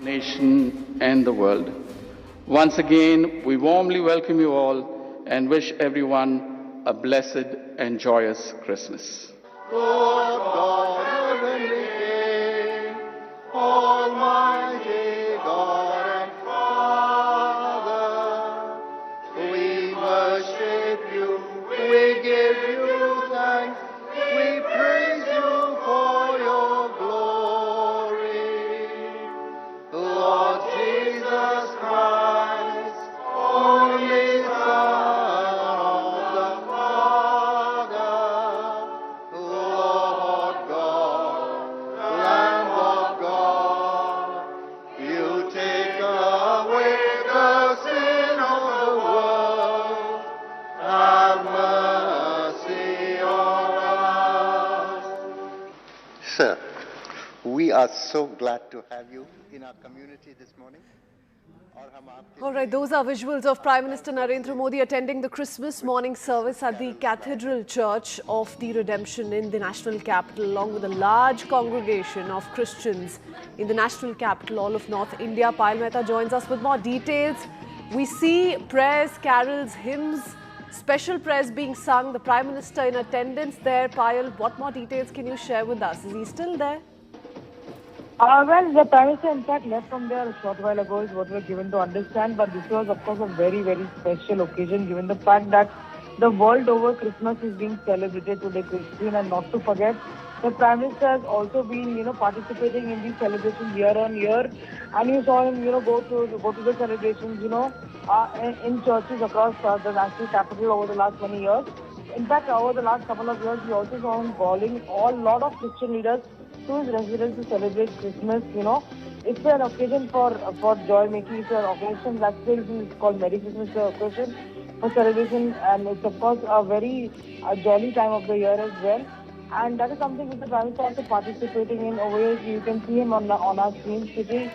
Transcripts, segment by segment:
nation and the world. Once again, we warmly welcome you all and wish everyone a blessed and joyous Christmas. Lord God, heavenly King, Almighty God and Father, we worship you, we give you thanks, we praise you for your glory. Lord Jesus Christ, only Son of the Father, Lord God, Lamb of God, you take away the sin of the world. Have mercy on us. Sir, we are so glad to have you in our community this morning. All right, those are visuals of Prime Minister Narendra Modi attending the Christmas morning service at the Cathedral Church of the Redemption in the national capital, along with a large congregation of Christians in the national capital, all of North India. Payal Mehta joins us with more details. We see prayers, carols, hymns, special prayers being sung. The Prime Minister in attendance there. Payal, what more details can you share with us? Is he still there? Well, the Prime Minister in fact left from there a short while ago is what we were given to understand, but this was of course a very, very special occasion given the fact that the world over Christmas is being celebrated today, Christine, and not to forget, the Prime Minister has also been, participating in these celebrations year on year, and you saw him, go to the celebrations, in churches across the national capital over the last many years. In fact, over the last couple of years, we also saw him calling a lot of Christian leaders to his residence to celebrate Christmas. It's an occasion for joy making. It's an occasion that it's called Merry Christmas occasion for celebration, and it's of course a very jolly time of the year as well. And that is something which the Prime Minister also participating in. Over here, you can see him on our screen sitting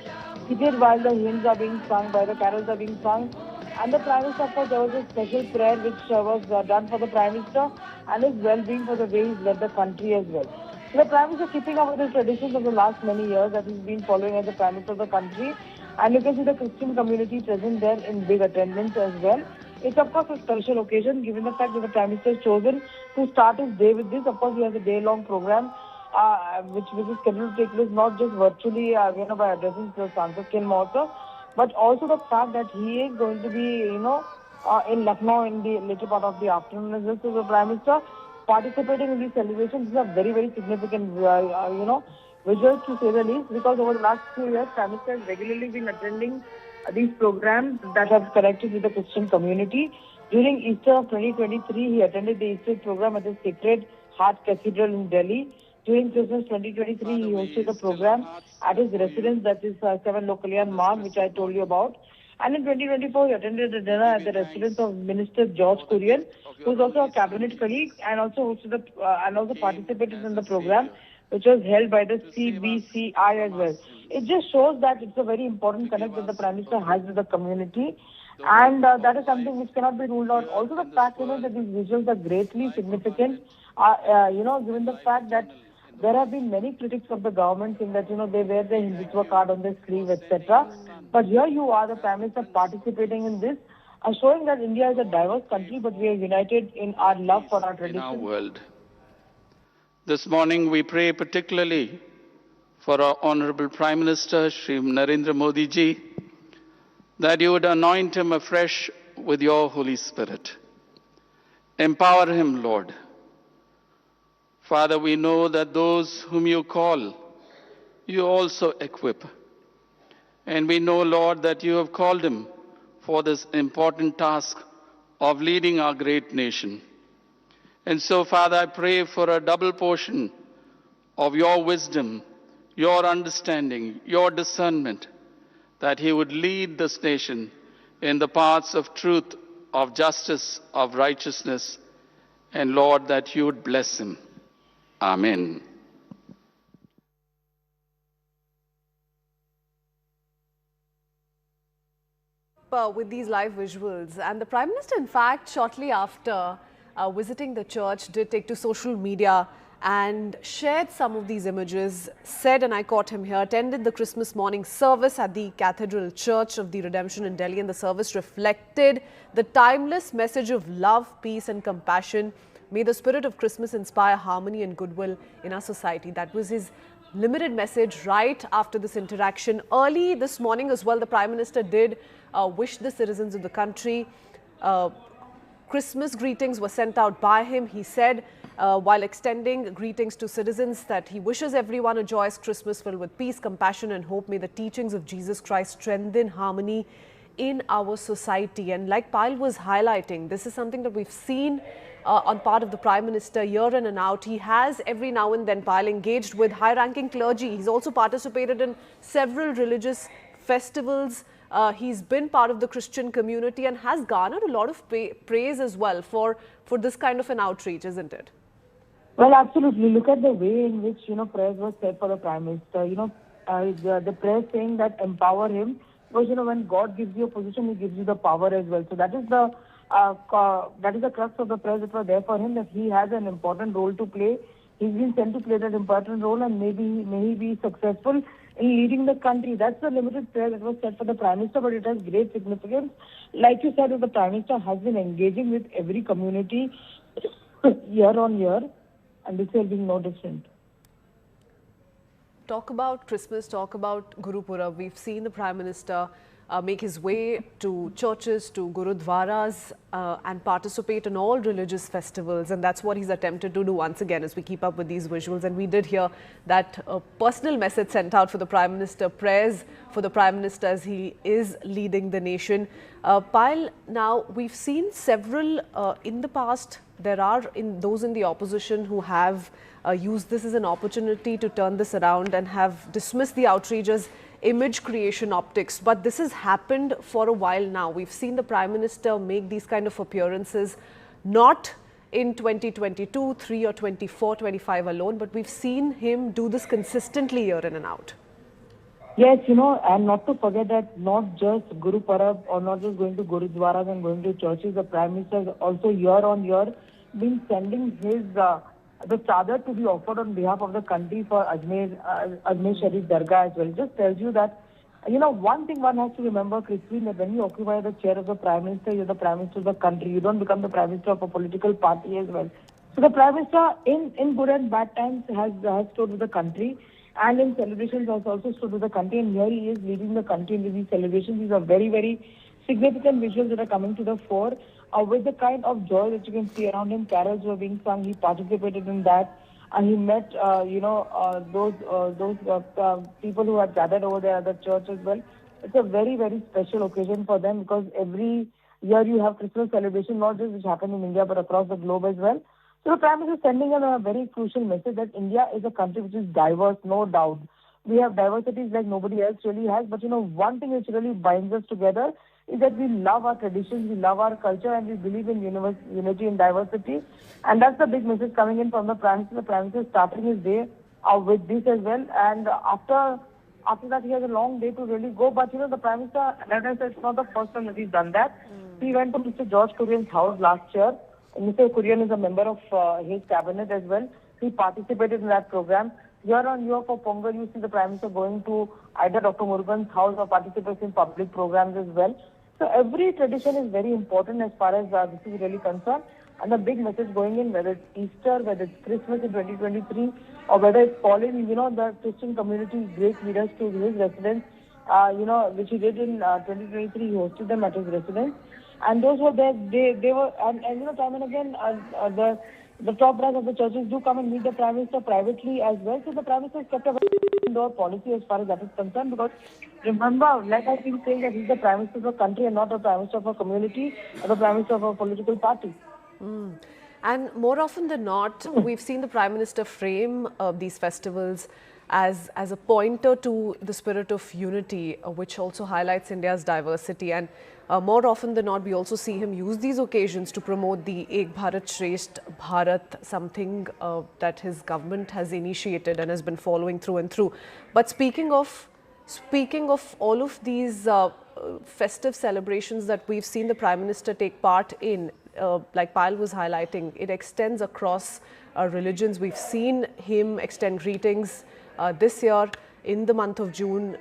while the hymns are being sung, while the carols are being sung. And the Prime Minister, of course, there was a special prayer which was done for the Prime Minister and his well-being for the way he's led the country as well. So the Prime Minister keeping up with the traditions of the last many years that he's been following as the Prime Minister of the country. And you can see the Christian community present there in big attendance as well. It's of course a special occasion given the fact that the Prime Minister has chosen to start his day with this. Of course, he has a day-long program which is scheduled to take place not just virtually by addressing the Sansad Khel Mahotsav, but also the fact that he is going to be, in Lucknow in the later part of the afternoon as well. So the Prime Minister participating in these celebrations. These are very, very significant, visuals to say the least, because over the last few years, Prime Minister has regularly been attending these programs that have connected with the Christian community. During Easter of 2023, he attended the Easter program at the Sacred Heart Cathedral in Delhi. During Christmas 2023, he hosted a program at his residence, that is 7 Lok Kalyan Marg, which I told you about. And in 2024, he attended a dinner at the residence of Minister George Kurian, who is also a cabinet colleague, and also participated in the program, which was held by the CBCI as well. It just shows that it's a very important connect that the Prime Minister has with the community, and that is something which cannot be ruled out. Also, the fact that these visuals are greatly significant, given the fact that there have been many critics of the government saying that, they wear their Hindutva card on their sleeve, etc. But here you are, the Prime Minister, participating in this, showing that India is a diverse country, but we are united in our love for our tradition. In our world. This morning we pray particularly for our Honorable Prime Minister, Shri Narendra Modi ji, that you would anoint him afresh with your Holy Spirit. Empower him, Lord. Father, we know that those whom you call, you also equip. And we know, Lord, that you have called him for this important task of leading our great nation. And so, Father, I pray for a double portion of your wisdom, your understanding, your discernment, that he would lead this nation in the paths of truth, of justice, of righteousness, and Lord, that you would bless him. Amen. With these live visuals, and the Prime Minister, in fact, shortly after visiting the church, did take to social media and shared some of these images, said, and I quote him here, attended the Christmas morning service at the Cathedral Church of the Redemption in Delhi, and the service reflected the timeless message of love, peace and compassion. May the spirit of Christmas inspire harmony and goodwill in our society. That was his limited message right after this interaction. Early this morning as well, the Prime Minister did wish the citizens of the country. Christmas greetings were sent out by him. He said, while extending greetings to citizens, that he wishes everyone a joyous Christmas filled with peace, compassion and hope. May the teachings of Jesus Christ strengthen harmony in our society. And like Payal was highlighting, this is something that we've seen on part of the Prime Minister year in and out. He has every now and then, Payal, engaged with high-ranking clergy. He's also participated in several religious festivals. He's been part of the Christian community and has garnered a lot of praise as well for this kind of an outreach, isn't it? Well, absolutely. Look at the way in which, prayers were said for the Prime Minister. The prayer saying that empower him, because, when God gives you a position, he gives you the power as well. So that is the crux of the prayers that were there for him, that he has an important role to play. He's been sent to play that important role, and may he be successful in leading the country. That's the limited prayer that was said for the Prime Minister, but it has great significance. Like you said, the Prime Minister has been engaging with every community year on year, and this year being no different. Talk about Christmas, talk about Guru Purab. We've seen the Prime Minister make his way to churches, to Gurudwaras and participate in all religious festivals, and that's what he's attempted to do once again as we keep up with these visuals. And we did hear that personal message sent out for the Prime Minister, prayers for the Prime Minister as he is leading the nation. Payal, now we've seen several in the past. There are those in the opposition who have used this as an opportunity to turn this around and have dismissed the outreach as image creation optics. But this has happened for a while now. We've seen the Prime Minister make these kind of appearances, not in 2022, 3 or 24, 25 alone, but we've seen him do this consistently year in and out. Yes, and not to forget that not just Guru Parab or not just going to Gurudwaras and going to churches, the Prime Minister has also year on year been sending his the chadar to be offered on behalf of the country for Ajmer Sharif Dargah as well. It just tells you that, one thing one has to remember, Christine, that when you occupy the chair of the Prime Minister, you're the Prime Minister of the country. You don't become the Prime Minister of a political party as well. So the Prime Minister, in good and bad times, has stood with the country, and in celebrations has also stood with the country, and here he is leading the country into these celebrations. These are very, very significant visuals that are coming to the fore. With the kind of joy that you can see around him, carols were being sung, he participated in that, and he met, those people who had gathered over there at the church as well. It's a very, very special occasion for them, because every year you have Christmas celebration, not just which happen in India, but across the globe as well. So the Prime Minister is sending a very crucial message that India is a country which is diverse, no doubt. We have diversities like nobody else really has, but one thing which really binds us together is that we love our traditions, we love our culture, and we believe in unity and diversity. And that's the big message coming in from the Prime Minister. The Prime Minister is starting his day with this as well. And after that, he has a long day to really go. But, the Prime Minister, like I said, it's not the first time that he's done that. He went to Mr. George Kurian's house last year. And Mr. Kurian is a member of his cabinet as well. He participated in that program. Year on year for Pongal, you see the Prime Minister going to either Dr. Murugan's house or participating in public programs as well. So every tradition is very important as far as this is really concerned. And the big message going in, whether it's Easter, whether it's Christmas in 2023, or whether it's calling, the Christian community's great leaders to his residence, which he did in 2023, he hosted them at his residence. And those were there, they were, and time and again, the top brass of the churches do come and meet the Prime Minister privately as well. So the Prime Minister has kept a very indoor policy as far as that is concerned, because remember, like I've been saying, that he's the Prime Minister of a country and not the Prime Minister of a community or the Prime Minister of a political party. And more often than not, we've seen the Prime Minister frame these festivals as a pointer to the spirit of unity, which also highlights India's diversity. And more often than not, we also see him use these occasions to promote the Ek Bharat Shresth Bharat, something that his government has initiated and has been following through and through. But speaking of all of these festive celebrations that we've seen the Prime Minister take part in, like Payal was highlighting, it extends across religions. We've seen him extend greetings this year in the month of June.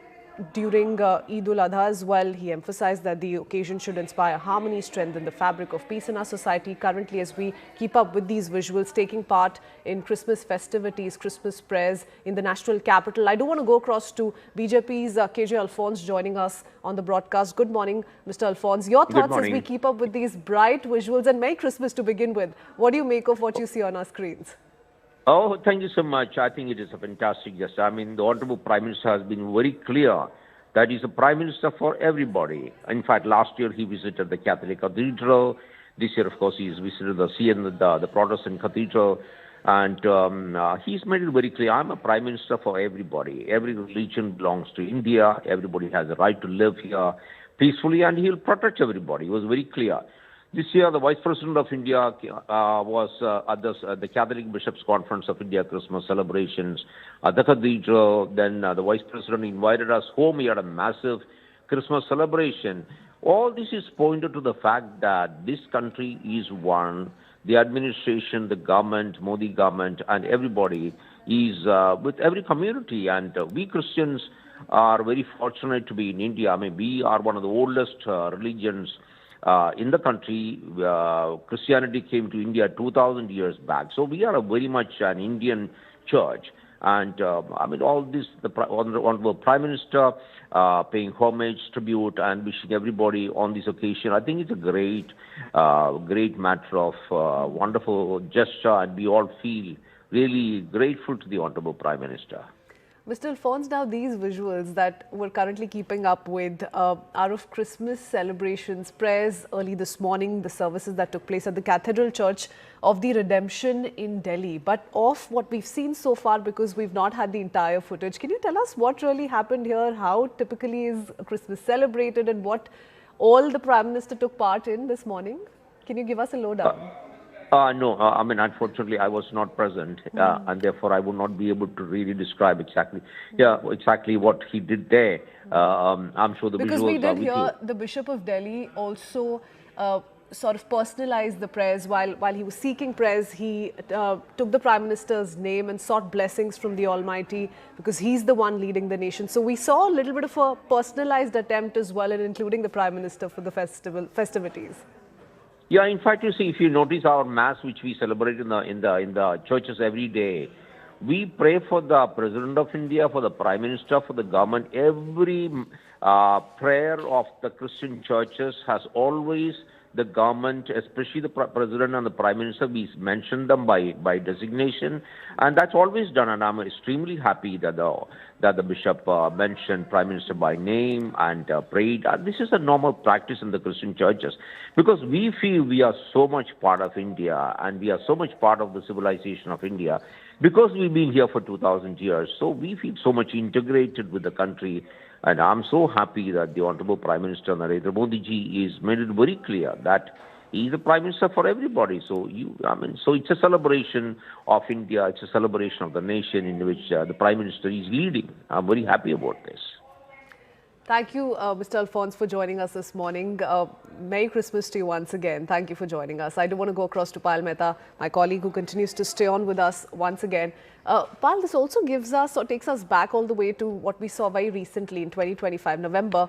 During Eid ul-Adha as well, he emphasized that the occasion should inspire harmony, strengthen the fabric of peace in our society. Currently, as we keep up with these visuals, taking part in Christmas festivities, Christmas prayers in the national capital. I do want to go across to BJP's KJ Alphonse joining us on the broadcast. Good morning, Mr. Alphonse. Your thoughts as we keep up with these bright visuals, and Merry Christmas to begin with. What do you make of what you see on our screens? Oh, thank you so much. I think it is a fantastic gesture. I mean, the Honorable Prime Minister has been very clear that he's a Prime Minister for everybody. In fact, last year he visited the Catholic Cathedral. This year, of course, he's visited the Protestant Cathedral. And he's made it very clear, I'm a Prime Minister for everybody. Every religion belongs to India. Everybody has a right to live here peacefully, and he'll protect everybody. He was very clear. This year, the Vice President of India was at the Catholic Bishops' Conference of India Christmas celebrations at the Cathedral. Then the Vice President invited us home. He had a massive Christmas celebration. All this is pointed to the fact that this country is one. The administration, the government, Modi government, and everybody is with every community. And we Christians are very fortunate to be in India. I mean, we are one of the oldest religions in the country. Christianity came to India 2,000 years back. So we are very much an Indian church. And I mean, all this, the Honorable Prime Minister paying homage, tribute, and wishing everybody on this occasion. I think it's a great matter of wonderful gesture, and we all feel really grateful to the Honorable Prime Minister. Mr. Alphonse, now these visuals that we're currently keeping up with are of Christmas celebrations, prayers early this morning, the services that took place at the Cathedral Church of the Redemption in Delhi. But of what we've seen so far, because we've not had the entire footage, can you tell us what really happened here? How typically is Christmas celebrated, and what all the Prime Minister took part in this morning? Can you give us a lowdown? No, I mean, unfortunately, I was not present, and therefore I would not be able to really describe exactly what he did there. I'm sure the because visuals we did are with hear you. the Bishop of Delhi also sort of personalized the prayers. While he was seeking prayers, he took the Prime Minister's name and sought blessings from the Almighty, because he's the one leading the nation. So we saw a little bit of a personalized attempt as well in including the Prime Minister for the festivities. Yeah, in fact, you see, if you notice our Mass, which we celebrate in the churches every day, we pray for the President of India, for the Prime Minister, for the government. Every prayer of the Christian churches has always the government, especially the President and the Prime Minister, we mention them by designation, and that's always done. And I'm extremely happy that the Bishop mentioned Prime Minister by name and prayed. This is a normal practice in the Christian churches, because we feel we are so much part of India, and we are so much part of the civilization of India, because we've been here for 2,000 years. So we feel so much integrated with the country. And I'm so happy that the Honorable Prime Minister Narendra Modi ji is made it very clear that he's the Prime Minister for everybody. So so it's a celebration of India. It's a celebration of the nation in which the Prime Minister is leading. I'm very happy about this. Thank you, Mr. Alphonse, for joining us this morning. Merry Christmas to you once again. Thank you for joining us. I do want to go across to Payal Mehta, my colleague, who continues to stay on with us once again. Payal, this also gives us or takes us back all the way to what we saw very recently in 2025 November,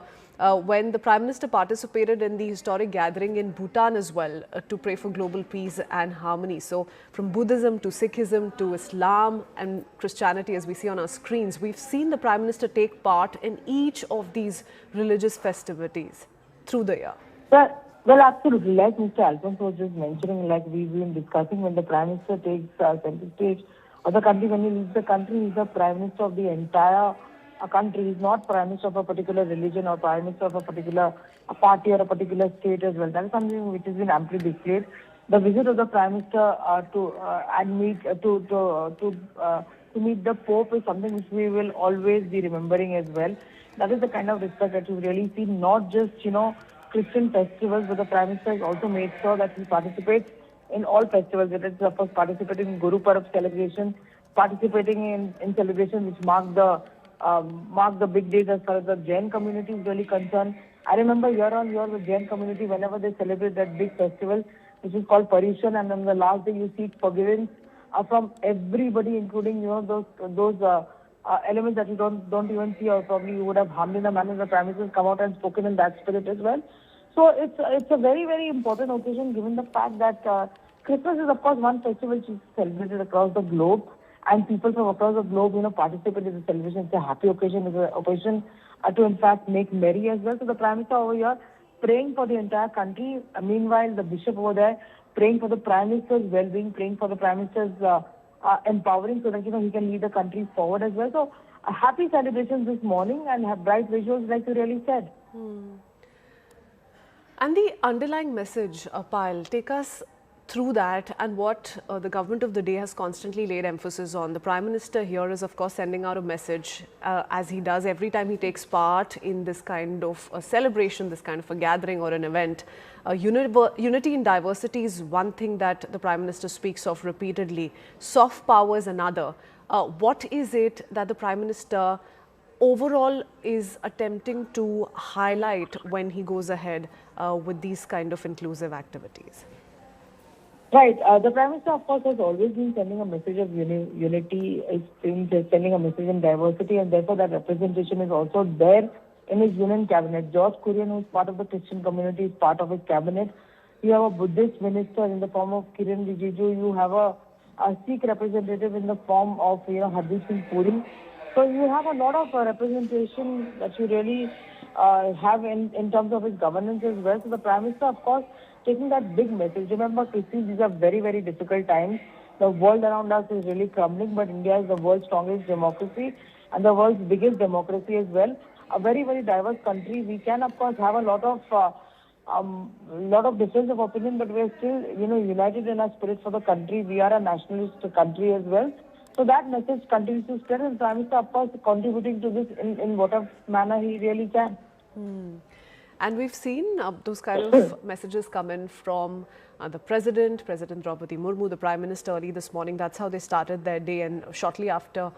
when the Prime Minister participated in the historic gathering in Bhutan as well to pray for global peace and harmony. So from Buddhism to Sikhism to Islam and Christianity, as we see on our screens, we've seen the Prime Minister take part in each of these religious festivities through the year. Well, absolutely. Like Mr. Alphonse was just mentioning, like we've been discussing, when the Prime Minister takes center stage of the country, when he leads the country, he's the Prime Minister of the entire country. He's not Prime Minister of a particular religion or Prime Minister of a particular party or a particular state as well. That is something which has been amply displayed. The visit of the Prime Minister to meet the Pope is something which we will always be remembering as well. That is the kind of respect that we've really seen, not just, Christian festivals, but the Prime Minister has also made sure that he participates in all festivals, whether it's, of course, participating in Guru Parab celebration, participating in celebrations which mark the big days as far as the Jain community is really concerned. I remember year on year with Jain community, whenever they celebrate that big festival, which is called Parishan, and on the last day you seek forgiveness from everybody, including those elements that you don't even see, or probably you would have harmed in a manner. The Prime Minister has come out and spoken in that spirit as well. So it's a very, very important occasion, given the fact that Christmas is, of course, one festival which is celebrated across the globe, and people from across the globe, participate in the celebration. It's a happy occasion. It's an occasion to, in fact, make merry as well. So the Prime Minister over here praying for the entire country. Meanwhile, the Bishop over there praying for the Prime Minister's well-being, praying for the Prime Minister's empowering, so that he can lead the country forward as well. So happy celebrations this morning, and have bright visuals, like you really said. And the underlying message, Payal, take us through that, and what the government of the day has constantly laid emphasis on. The Prime Minister here is, of course, sending out a message, as he does every time he takes part in this kind of a celebration, this kind of a gathering or an event. Unity in diversity is one thing that the Prime Minister speaks of repeatedly. Soft power is another. What is it that the Prime Minister overall is attempting to highlight when he goes ahead with these kind of inclusive activities? Right. The Prime Minister, of course, has always been sending a message of unity, is sending a message in diversity, and therefore that representation is also there in his Union cabinet. George Kurian, who is part of the Christian community, is part of his cabinet. You have a Buddhist minister in the form of Kiran Rijiju. You have a Sikh representative in the form of Hardeep Singh Puri. So you have a lot of representation that you really have in terms of his governance as well. So the Prime Minister, of course, taking that big message. Remember, Christians, these are very, very difficult times. The world around us is really crumbling, but India is the world's strongest democracy and the world's biggest democracy as well. A very, very diverse country. We can, of course, have a lot of difference of opinion, but we are still, united in our spirit for the country. We are a nationalist country as well. So that message continues to spread, and Prime Minister, of course, contributing to this in whatever manner he really can. And we've seen those kind of messages come in from the President Draupadi Murmu, the Prime Minister early this morning. That's how they started their day, and shortly after,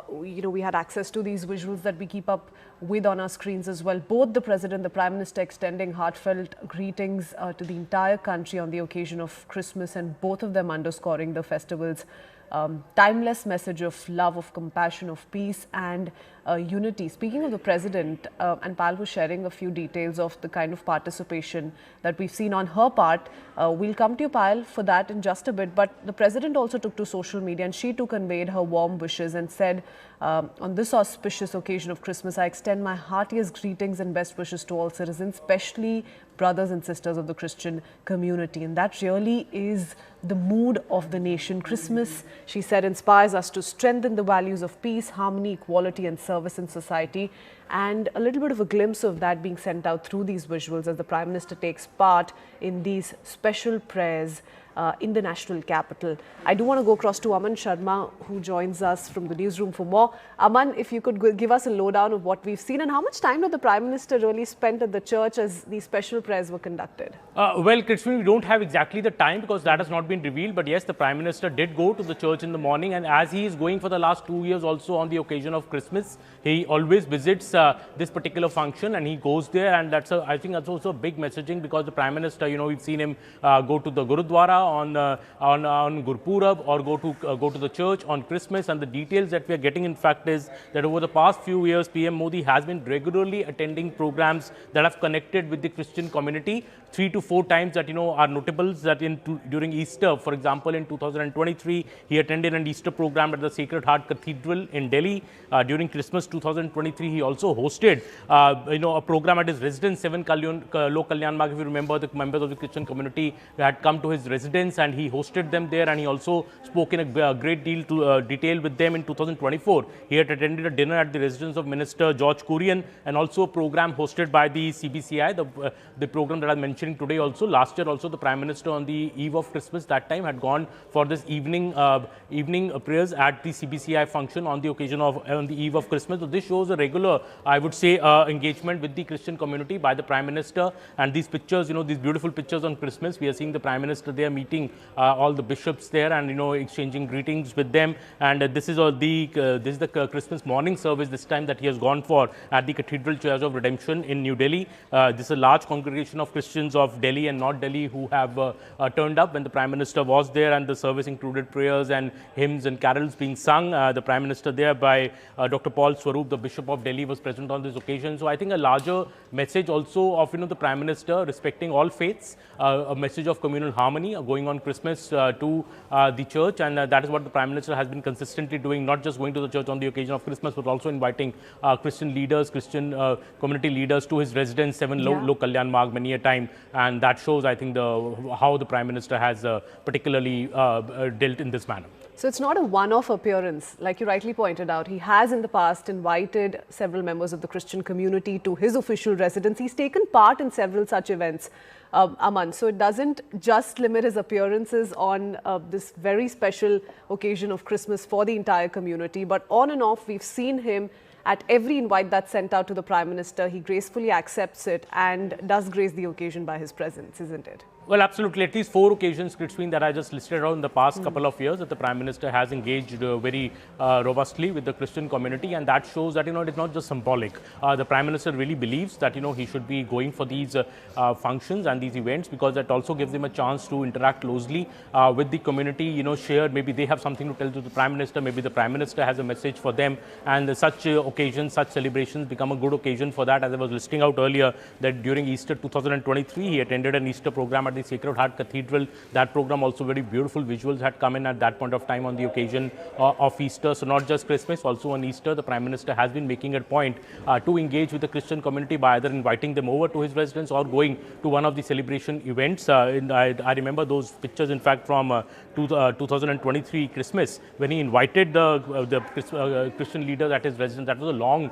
we had access to these visuals that we keep up with on our screens as well. Both the President, the Prime Minister extending heartfelt greetings to the entire country on the occasion of Christmas, and both of them underscoring the festival's timeless message of love, of compassion, of peace and unity. Speaking of the President, and Pal was sharing a few details of the kind of participation that we've seen on her part. We'll come to you, Pal, for that in just a bit. But the President also took to social media, and she too conveyed her warm wishes and said, on this auspicious occasion of Christmas, I extend my heartiest greetings and best wishes to all citizens, especially brothers and sisters of the Christian community. And that really is the mood of the nation. Christmas, she said, inspires us to strengthen the values of peace, harmony, equality and service in society. And a little bit of a glimpse of that being sent out through these visuals as the Prime Minister takes part in these special prayers in the national capital. I do want to go across to Aman Sharma, who joins us from the newsroom for more. Aman, if you could give us a lowdown of what we've seen, and how much time did the Prime Minister really spend at the church as these special prayers were conducted? Well, Krishna, we don't have exactly the time because that has not been revealed. But yes, the Prime Minister did go to the church in the morning, and as he is going for the last 2 years also on the occasion of Christmas, he always visits this particular function and he goes there, and I think that's also a big messaging, because the Prime Minister, we've seen him go to the Gurudwara on Gurpurab, or go to the church on Christmas. And the details that we are getting, in fact, is that over the past few years, PM Modi has been regularly attending programs that have connected with the Christian community. 3 to 4 times that are notables, that during Easter, for example, in 2023, he attended an Easter program at the Sacred Heart Cathedral in Delhi. During Christmas 2023, he also hosted a program at his residence, Lok Kalyan Marg. If you remember, the members of the Christian community had come to his residence and he hosted them there, and he also spoke in a great deal detail with them. In 2024, he had attended a dinner at the residence of Minister George Kurian, and also a program hosted by the CBCI, the program that I mentioned today also. Last year also, the Prime Minister on the eve of Christmas that time had gone for this evening prayers at the CBCI function on the occasion of on the eve of Christmas. So this shows a regular, I would say, engagement with the Christian community by the Prime Minister. And these pictures, these beautiful pictures on Christmas, we are seeing the Prime Minister there meeting all the bishops there and exchanging greetings with them. And this is the Christmas morning service this time that he has gone for at the Cathedral Church of Redemption in New Delhi. This is a large congregation of Christians of Delhi and North Delhi who have turned up when the Prime Minister was there, and the service included prayers and hymns and carols being sung. The Prime Minister there by Dr. Paul Swaroop, the Bishop of Delhi, was present on this occasion. So I think a larger message also of the Prime Minister respecting all faiths, a message of communal harmony going on Christmas to the church, and that is what the Prime Minister has been consistently doing, not just going to the church on the occasion of Christmas, but also inviting Christian leaders, Christian community leaders to his residence, 7 Lok Kalyan Marg, many a time, and that shows, I think, how the Prime Minister has particularly dealt in this manner. So it's not a one-off appearance, like you rightly pointed out. He has in the past invited several members of the Christian community to his official residence. He's taken part in several such events, Aman. So it doesn't just limit his appearances on this very special occasion of Christmas for the entire community, but on and off we've seen him at every invite that's sent out to the Prime Minister. He gracefully accepts it and does grace the occasion by his presence, isn't it? Well, absolutely. At least 4 occasions, Christine, that I just listed out in the past couple of years that the Prime Minister has engaged very robustly with the Christian community, and that shows that, it is not just symbolic. The Prime Minister really believes that, he should be going for these functions and these events, because that also gives him a chance to interact closely with the community, share, maybe they have something to tell to the Prime Minister, maybe the Prime Minister has a message for them, and such occasions, such celebrations become a good occasion for that. As I was listing out earlier, that during Easter 2023, he attended an Easter program at the Sacred Heart Cathedral. That program also, very beautiful visuals had come in at that point of time on the occasion of Easter. So not just Christmas, also on Easter, the Prime Minister has been making a point to engage with the Christian community by either inviting them over to his residence or going to one of the celebration events. I remember those pictures, in fact, from 2023 Christmas, when he invited the Christian leaders at his residence. That was a long,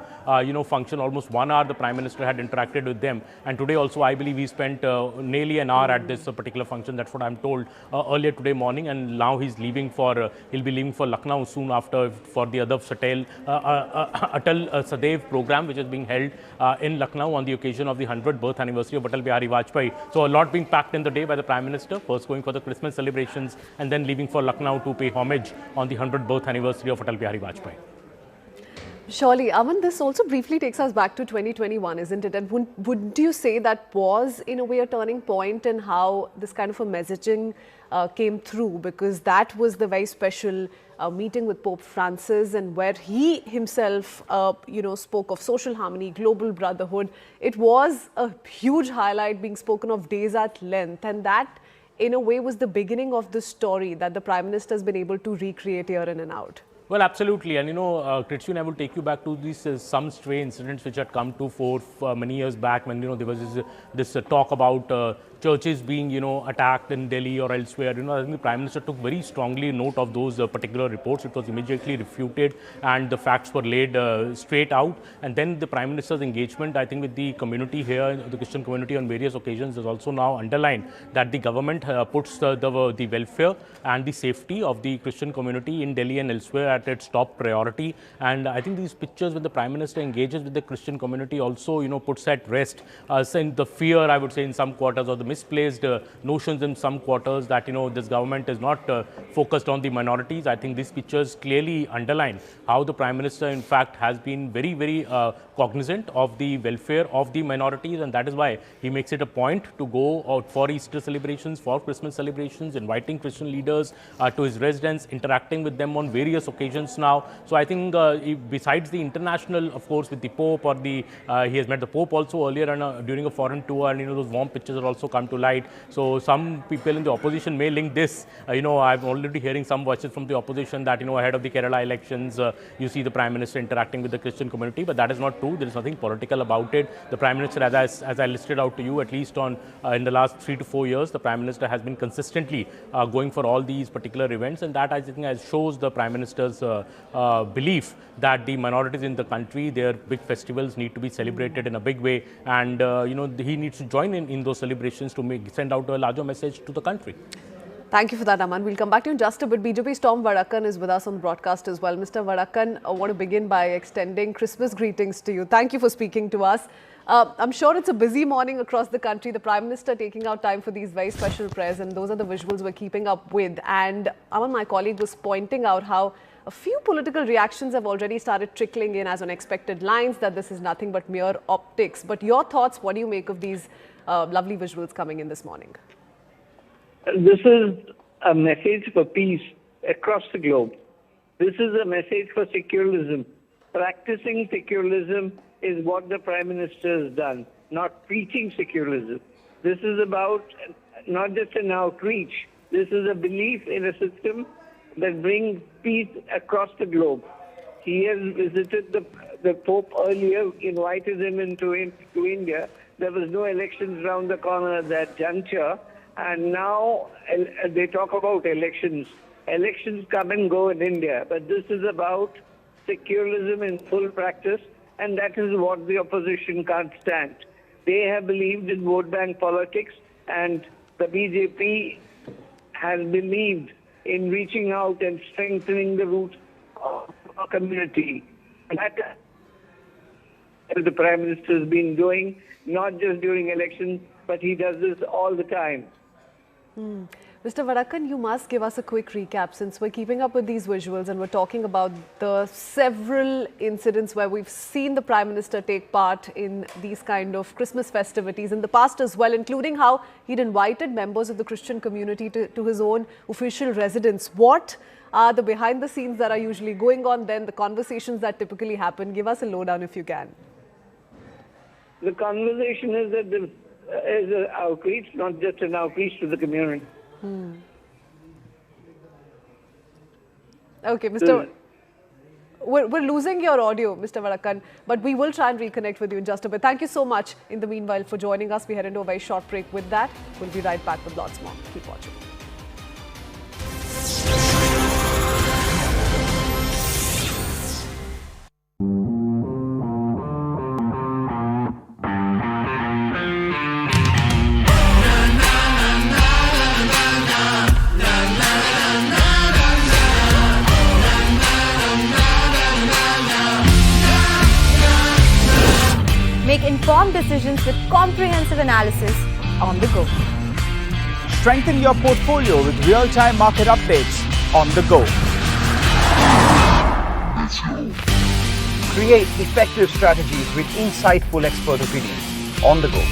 function, almost 1 hour the Prime Minister had interacted with them. And today also, I believe he spent nearly an hour at this particular function. That's what I'm told earlier today morning. And now he's leaving for, he'll be leaving for Lucknow soon after for the other Atal Sadev program, which is being held in Lucknow on the occasion of the 100th birth anniversary of Atal Bihari Vajpayee. So a lot being packed in the day by the Prime Minister, first going for the Christmas celebrations and then leaving for Lucknow to pay homage on the 100th birth anniversary of Atal Bihari Vajpayee. Surely, Aman, this also briefly takes us back to 2021, isn't it? And would you say that was, in a way, a turning point in how this kind of a messaging came through? Because that was the very special meeting with Pope Francis, and where he himself, spoke of social harmony, global brotherhood. It was a huge highlight, being spoken of days at length, and that, in a way, was the beginning of the story that the Prime Minister has been able to recreate year in and out. Well, absolutely. And, Christian, I will take you back to these some stray incidents which had come to fore many years back when, there was this talk about churches being, attacked in Delhi or elsewhere. I think the Prime Minister took very strongly note of those particular reports. It was immediately refuted and the facts were laid straight out. And then the Prime Minister's engagement, I think, with the community here, the Christian community on various occasions, is also now underlined that the government puts the welfare and the safety of the Christian community in Delhi and elsewhere at its top priority. And I think these pictures when the Prime Minister engages with the Christian community also, puts at rest the fear, I would say, in some quarters, or the misplaced notions in some quarters that, this government is not focused on the minorities. I think these pictures clearly underline how the Prime Minister, in fact, has been very, very cognizant of the welfare of the minorities, and that is why he makes it a point to go out for Easter celebrations, for Christmas celebrations, inviting Christian leaders to his residence, interacting with them on various occasions now. So I think besides the international, of course, with the Pope, or he has met the Pope also earlier during a foreign tour, and those warm pictures are also come to light. So some people in the opposition may link this. I'm already hearing some voices from the opposition that, ahead of the Kerala elections, you see the Prime Minister interacting with the Christian community, but that is not true. There is nothing political about it. The Prime Minister, as I listed out to you, at least in the last 3 to 4 years, the Prime Minister has been consistently going for all these particular events, and that, I think, shows the Prime Minister's belief that the minorities in the country, their big festivals need to be celebrated in a big way, and he needs to join in those celebrations to send out a larger message to the country. Thank you for that, Aman. We'll come back to you in just a bit. BJP's Tom Vadakan is with us on the broadcast as well. Mr. Vadakan, I want to begin by extending Christmas greetings to you. Thank you for speaking to us. I'm sure it's a busy morning across the country. The Prime Minister taking out time for these very special prayers, and those are the visuals we're keeping up with. And Aman, my colleague, was pointing out how a few political reactions have already started trickling in as unexpected lines, that this is nothing but mere optics. But your thoughts, what do you make of these lovely visuals coming in this morning? This is a message for peace across the globe. This is a message for secularism. Practicing secularism is what the Prime Minister has done, not preaching secularism. This is about not just an outreach. This is a belief in a system that brings peace across the globe. He has visited the Pope earlier, invited him into India. There was no elections around the corner at that juncture. And now they talk about elections. Elections come and go in India. But this is about secularism in full practice. And that is what the opposition can't stand. They have believed in vote bank politics. And the BJP has believed in reaching out and strengthening the roots of our community. And that the Prime Minister has been doing, not just during elections, but he does this all the time. Mr. Vadakan, you must give us a quick recap, since we're keeping up with these visuals and we're talking about the several incidents where we've seen the Prime Minister take part in these kind of Christmas festivities in the past as well, including how he'd invited members of the Christian community to his own official residence. What are the behind the scenes that are usually going on then, the conversations that typically happen? Give us a lowdown if you can. The conversation is that there is an outreach, not just an outreach to the community. Okay, we're losing your audio, Mr. Vadakan, but we will try and reconnect with you in just a bit. Thank you so much in the meanwhile for joining us. We head into a very short break with that. We'll be right back with lots more. Keep watching. Make informed decisions with comprehensive analysis on the go. Strengthen your portfolio with real-time market updates on the go. Create effective strategies with insightful expert opinions on the go.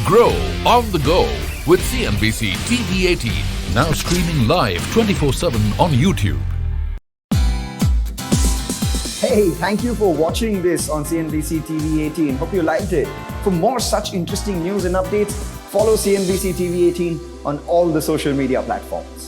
Grow on the go with CNBC TV18, now streaming live 24/7 on YouTube. Hey, thank you for watching this on CNBC TV18. Hope you liked it. For more such interesting news and updates, follow CNBC TV18 on all the social media platforms.